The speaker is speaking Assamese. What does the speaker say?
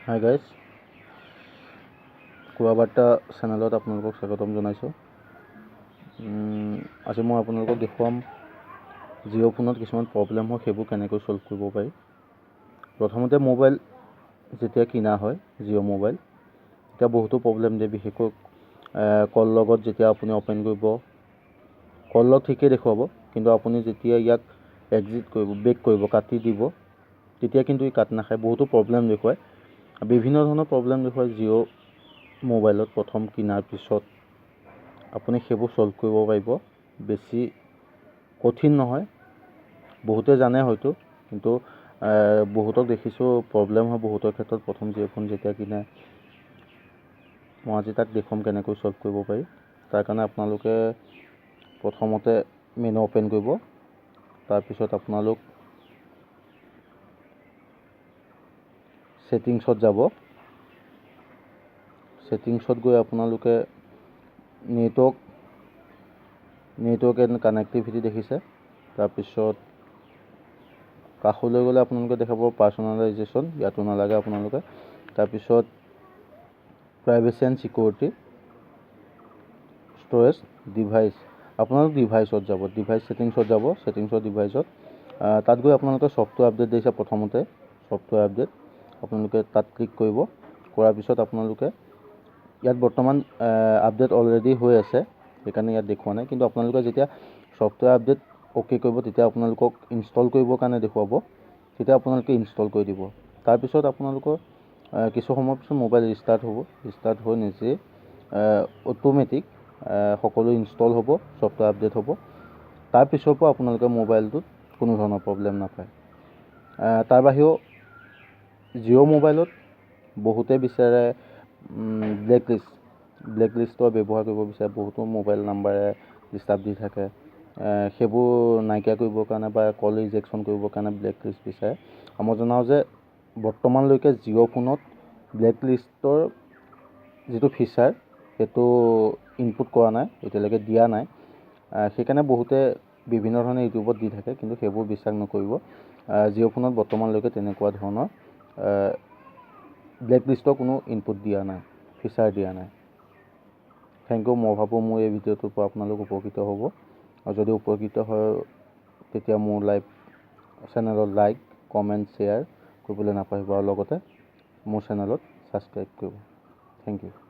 হাই গাইজ, কুৰুৱা বাৰ্তা চেনেলত আপোনালোকক স্বাগতম জনাইছোঁ। আজি মই আপোনালোকক দেখুৱাম জিঅ' ফোনত কিছুমান প্ৰব্লেম হয়, সেইবোৰ কেনেকৈ ছল্ভ কৰিব পাৰি। প্ৰথমতে মোবাইল যেতিয়া কিনা হয় জিঅ' মোবাইল, তেতিয়া বহুতো প্ৰব্লেম দিয়ে। বিশেষকৈ কল লগত যেতিয়া আপুনি অ'পেন কৰিব, কল লগ ঠিকেই দেখুৱাব, কিন্তু আপুনি যেতিয়া ইয়াক এক্সিট কৰিব, বেক কৰিব, কাটি দিব, তেতিয়া কিন্তু ই কাট নাখায়, বহুতো প্ৰব্লেম দেখুৱায়। বিভিন্ন ধৰণৰ প্ৰব্লেম দেখুৱায় জিঅ' মোবাইলত প্ৰথম কিনাৰ পিছত। আপুনি সেইবোৰ ছল্ভ কৰিব পাৰিব, বেছি কঠিন নহয়। বহুতে জানে হয়তো, কিন্তু বহুতক দেখিছোঁ প্ৰব্লেম হয় বহুতৰ ক্ষেত্ৰত প্ৰথম জিঅ' ফোন যেতিয়া কিনে। মই আজি তাক দেখুৱাম কেনেকৈ ছল্ভ কৰিব পাৰি। তাৰ কাৰণে আপোনালোকে প্ৰথমতে মেনু অ'পেন কৰিব, তাৰপিছত আপোনালোক ছেটিংছত যাব। ছেটিংছত গৈ আপোনালোকে নেটৱৰ্ক এণ্ড কানেক্টিভিটি দেখিছে। তাৰপিছত কাষলৈ গ'লে আপোনালোকে দেখাব পাৰ্চনেলাইজেশ্যন, ইয়াতো নালাগে আপোনালোকে। তাৰপিছত privacy and security, storage, device, আপোনালোক ডিভাইচত যাব, ডিভাইচ ছেটিংছত যাব, ছেটিংছত ডিভাইচত তাত গৈ আপোনালোকে ছফ্টৱেৰ আপডেট দিছে প্ৰথমতে, ছফ্টৱেৰ আপডেট আপোনালোকে তাত ক্লিক কৰিব। কৰাৰ পিছত আপোনালোকে ইয়াত বৰ্তমান আপডেট অলৰেডি হৈ আছে, সেইকাৰণে ইয়াত দেখুওৱা নাই, কিন্তু আপোনালোকে যেতিয়া ছফ্টৱেৰ আপডেট অ'কে কৰিব তেতিয়া আপোনালোকক ইনষ্টল কৰিবৰ কাৰণে দেখুৱাব, তেতিয়া আপোনালোকে ইনষ্টল কৰি দিব। তাৰপিছত আপোনালোকৰ কিছু সময়ৰ পিছত মোবাইল ৰিষ্টাৰ্ট হ'ব, ৰিষ্টাৰ্ট হৈ নিজে অট'মেটিক সকলো ইনষ্টল হ'ব, ছফ্টৱেৰ আপডেট হ'ব। তাৰপিছৰ পৰা আপোনালোকে মোবাইলটোত কোনো ধৰণৰ প্ৰব্লেম নাপায়। তাৰ বাহিৰেও জিঅ' মোবাইলত বহুতে বিচাৰে ব্লেক লিষ্টৰ ব্যৱহাৰ কৰিব বিচাৰে। বহুতো মোবাইল নাম্বাৰে ডিষ্টাৰ্ব দি থাকে, সেইবোৰ নাইকিয়া কৰিবৰ কাৰণে বা কল ৰিজেকশ্যন কৰিবৰ কাৰণে ব্লেক লিষ্ট বিচাৰে। মই জনাওঁ যে বৰ্তমানলৈকে জিঅ' ফোনত ব্লেক লিষ্টৰ যিটো ফিচাৰ সেইটো ইনপুট কৰা নাই, এতিয়ালৈকে দিয়া নাই। সেইকাৰণে বহুতে বিভিন্ন ধৰণে ইউটিউবত দি থাকে, কিন্তু সেইবোৰ বিশ্বাস নকৰিব। জিঅ' ফোনত বৰ্তমানলৈকে তেনেকুৱা ধৰণৰ ব্লেক লিষ্টৰ কোনো ইনপুট দিয়া নাই, ফিচাৰ দিয়া নাই। Thank you. মই ভাবোঁ মোৰ এই ভিডিঅ'টোৰ পৰা আপোনালোক উপকৃত হ'ব, আৰু যদি উপকৃত হয় তেতিয়া মোৰ চেনেলত লাইক, কমেণ্ট, শ্বেয়াৰ কৰিবলৈ নাপাহৰিব, আৰু লগতে মোৰ চেনেলত ছাবস্ক্ৰাইব কৰিব। Thank U.